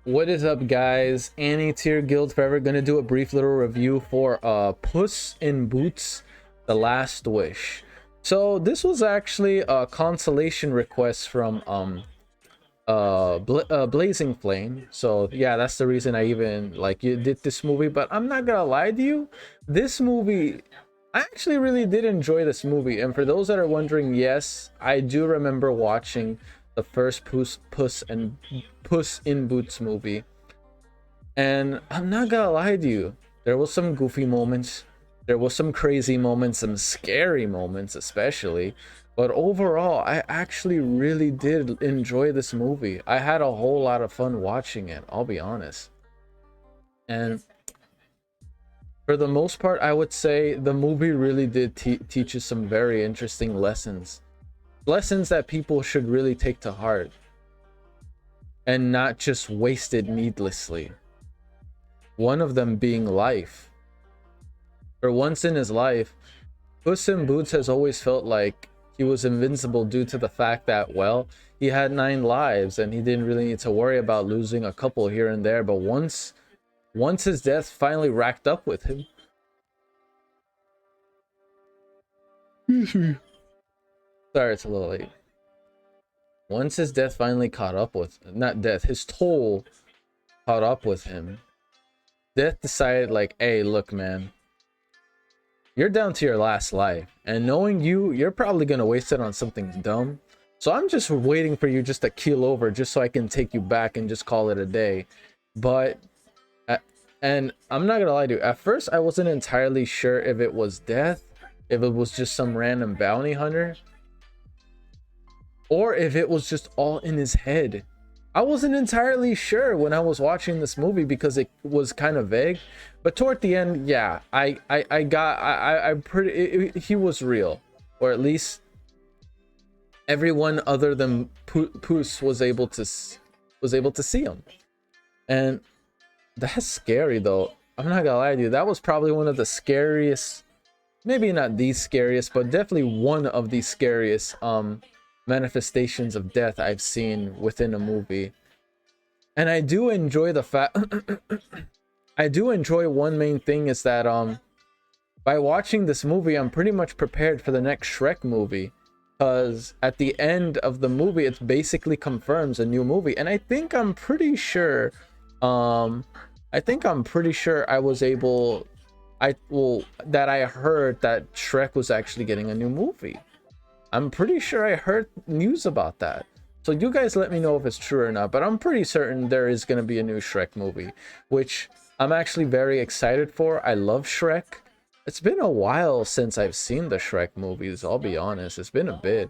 What is up, guys? Anti-Tier Guild Forever gonna do a brief little review for Puss in Boots: The Last Wish. So this was actually a consolation request from Blazing Flame. So yeah, that's the reason I even like you did this movie. But I'm not gonna lie to you, this movie, I actually really did enjoy this movie. And for those that are wondering, yes, I do remember watching the first Puss in Boots movie. And I'm not gonna lie to you, there was some goofy moments, there was some crazy moments, some scary moments especially. But overall, I actually really did enjoy this movie. I had a whole lot of fun watching it, I'll be honest. And for the most part, I would say the movie really did teach us some very interesting lessons that people should really take to heart and not just wasted needlessly. One of them being life. For once in his life, Puss in Boots has always felt like he was invincible due to the fact that, well, he had 9 lives and he didn't really need to worry about losing a couple here and there. But once his death finally racked up with him, sorry, it's a little late. Once his death finally caught up with, not death, his toll caught up with him, Death decided like, hey, look, man, you're down to your last life, and knowing you're probably gonna waste it on something dumb. So I'm just waiting for you just to keel over, just so I can take you back and just call it a day. But and I'm not gonna lie to you, at first I wasn't entirely sure if it was Death, if it was just some random bounty hunter, or if it was just all in his head. I wasn't entirely sure when I was watching this movie because it was kind of vague. But toward the end, yeah, I'm pretty, he was real, or at least everyone other than Puss was able to see him. And that's scary though. I'm not gonna lie to you, that was probably one of the scariest, maybe not the scariest, but definitely one of the scariest manifestations of death I've seen within a movie. And I do enjoy the fact I do enjoy one main thing is that by watching this movie, I'm pretty much prepared for the next Shrek movie, because at the end of the movie it basically confirms a new movie. And I think I'm pretty sure I was able, that I heard that Shrek was actually getting a new movie. I'm pretty sure I heard news about that. So you guys let me know if it's true or not, but I'm pretty certain there is going to be a new Shrek movie, which I'm actually very excited for. I love Shrek. It's been a while since I've seen the Shrek movies, I'll be honest. It's been a bit.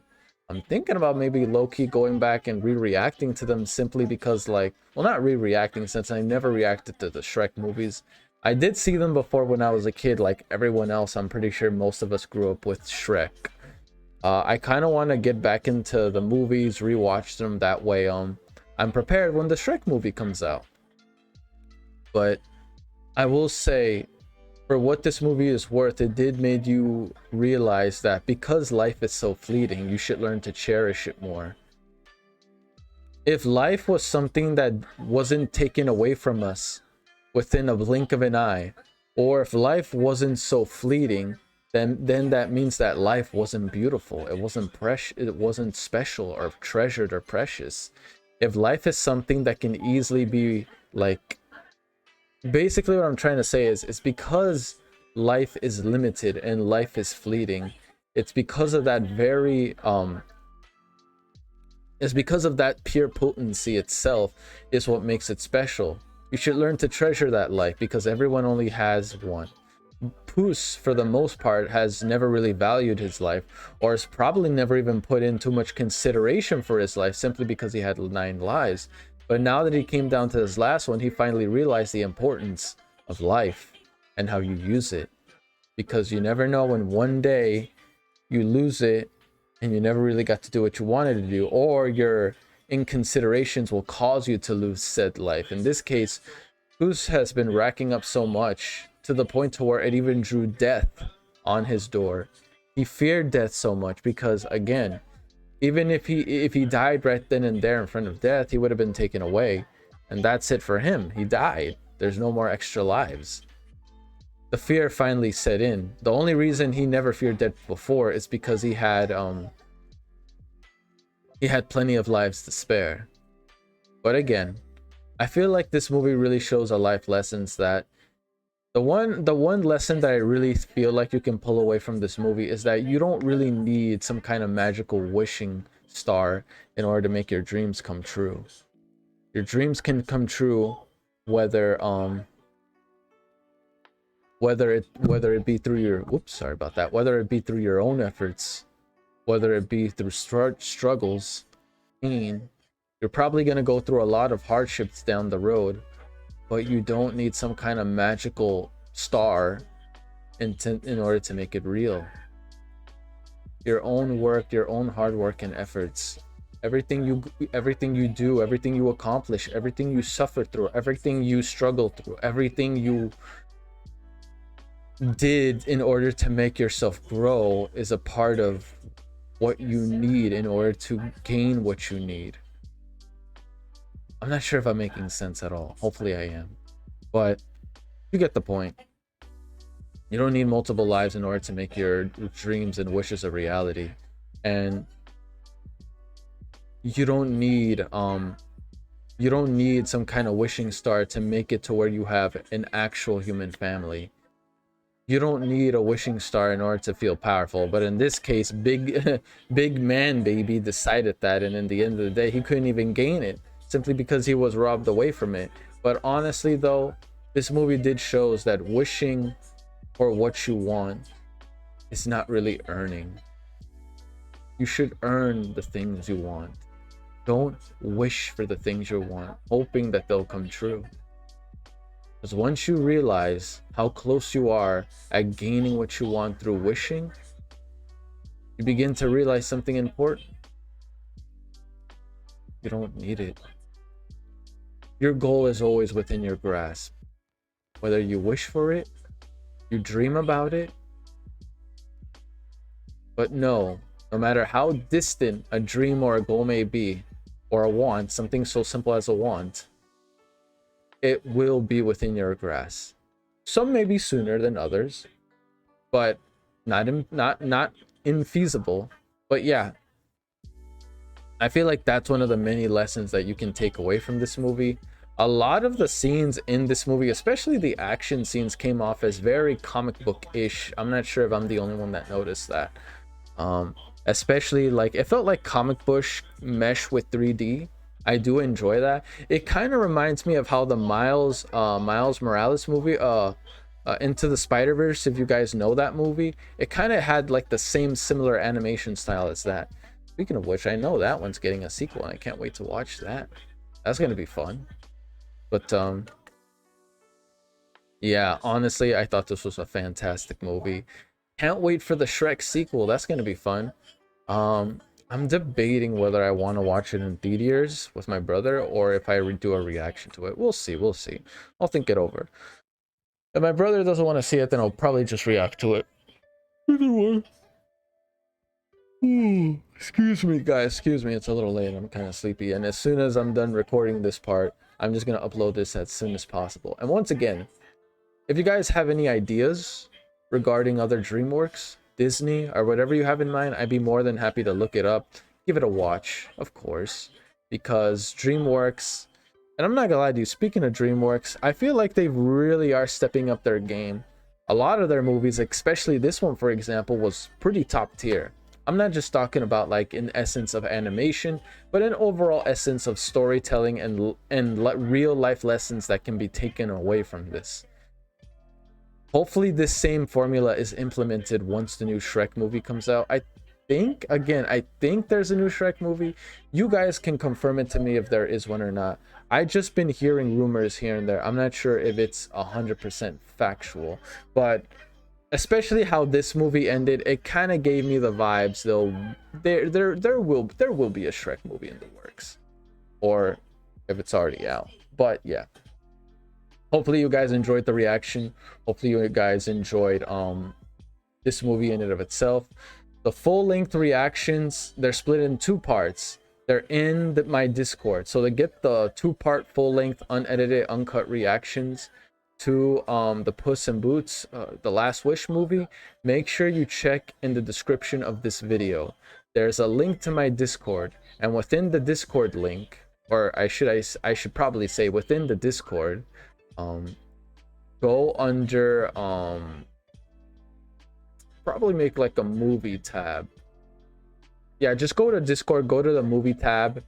I'm thinking about maybe low-key going back and re-reacting to them simply because, like, well, not re-reacting, since I never reacted to the Shrek movies. I did see them before when I was a kid, like everyone else. I'm pretty sure most of us grew up with Shrek. I kind of want to get back into the movies, rewatch them that way. I'm prepared when the Shrek movie comes out. But I will say, for what this movie is worth, it did make you realize that because life is so fleeting, you should learn to cherish it more. If life was something that wasn't taken away from us within a blink of an eye, or if life wasn't so fleeting, then that means that life wasn't beautiful, it wasn't precious, it wasn't special or treasured or precious. If life is something that can easily be, like, basically what I'm trying to say is, it's because life is limited and life is fleeting. It's because of that very it's because of that pure potency itself is what makes it special. You should learn to treasure that life because everyone only has one. Puss, for the most part, has never really valued his life, or has probably never even put in too much consideration for his life simply because he had 9 lives. But now that he came down to his last one, he finally realized the importance of life and how you use it. Because you never know when one day you lose it and you never really got to do what you wanted to do, or your inconsiderations will cause you to lose said life. In this case, Puss has been racking up so much to the point to where it even drew death on his door. He feared death so much because, again, even if he died right then and there in front of death, he would have been taken away. and that's it for him. He died. There's no more extra lives. The fear finally set in. The only reason he never feared death before is because he had plenty of lives to spare. But again, I feel like this movie really shows a life lessons that the one lesson that I really feel like you can pull away from this movie is that you don't really need some kind of magical wishing star in order to make your dreams come true. Your dreams can come true whether it be through your whether it be through your own efforts, whether it be through struggles, pain. You're probably going to go through a lot of hardships down the road, but you don't need some kind of magical star in order to make it real. Your own work, your own hard work and efforts, everything you do, everything you accomplish, everything you suffer through, everything you struggle through, everything you did in order to make yourself grow is a part of what you need in order to gain what you need. I'm not sure if I'm making sense at all. Hopefully I am. But you get the point. You don't need multiple lives in order to make your dreams and wishes a reality. And you don't need some kind of wishing star to make it to where you have an actual human family. You don't need a wishing star in order to feel powerful, but in this case, big man baby decided that, and in the end of the day, he couldn't even gain it simply because he was robbed away from it. But honestly though, this movie did shows that wishing for what you want is not really earning. You should earn the things you want. Don't wish for the things you want, hoping that they'll come true. Because once you realize how close you are at gaining what you want through wishing, you begin to realize something important. You don't need it. Your goal is always within your grasp. Whether you wish for it, you dream about it, but no matter how distant a dream or a goal may be, or a want, something so simple as a want, it will be within your grasp. Some may be sooner than others, but not infeasible. But yeah, I feel like that's one of the many lessons that you can take away from this movie. A lot of the scenes in this movie, especially the action scenes, came off as very comic book-ish. I'm not sure if I'm the only one that noticed that. Especially like it felt like comic book mesh with 3D. I do enjoy that. It kind of reminds me of how the Miles Morales movie, Into the Spider-Verse, if you guys know that movie, it kind of had like the same similar animation style as that. Speaking of which, I know that one's getting a sequel and I can't wait to watch that. That's gonna be fun. But yeah, honestly, I thought this was a fantastic movie. Can't wait for the Shrek sequel. That's gonna be fun. I'm debating whether I want to watch it in theaters with my brother or if I do a reaction to it. We'll see. I'll think it over. If my brother doesn't want to see it, then I'll probably just react to it. Either way. Excuse me, guys. Excuse me. It's a little late. I'm kind of sleepy. And as soon as I'm done recording this part, I'm just going to upload this as soon as possible. And once again, if you guys have any ideas regarding other DreamWorks, Disney, or whatever you have in mind, I'd be more than happy to look it up, give it a watch, of course, because DreamWorks, and I'm not gonna lie to you, speaking of DreamWorks, I feel like they really are stepping up their game. A lot of their movies, especially this one, for example, was pretty top tier. I'm not just talking about like in essence of animation, but in overall essence of storytelling and real life lessons that can be taken away from this. Hopefully this same formula is implemented once the new Shrek movie comes out. I think there's a new Shrek movie. You guys can confirm it to me if there is one or not. I just been hearing rumors here and there. I'm not sure if it's 100% factual, but especially how this movie ended, it kind of gave me the vibes though there will be a Shrek movie in the works, or if it's already out. But yeah, hopefully you guys enjoyed the reaction. Hopefully you guys enjoyed this movie in and of itself. The full-length reactions, they're split in two parts. they're in my Discord. So to get the 2-part full-length unedited uncut reactions to the Puss in Boots the Last Wish movie, make sure you check in the description of this video. There's a link to my Discord, and within the Discord link, or I should probably say within the Discord, go under probably make like a movie tab. Yeah, just go to Discord, go to the movie tab.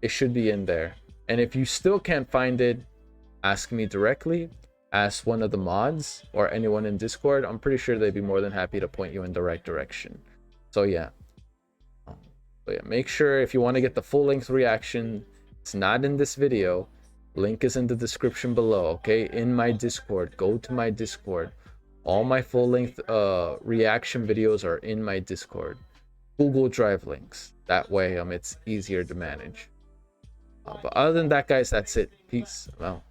It should be in there. And if you still can't find it, ask me directly, ask one of the mods or anyone in Discord. I'm pretty sure they'd be more than happy to point you in the right direction. So yeah. Make sure if you want to get the full-length reaction, it's not in this video. Link is in the description below, okay? In my Discord. Go to my Discord. All my full-length reaction videos are in my Discord. Google Drive links. That way, it's easier to manage. But other than that, guys, that's it. Peace. I'm out.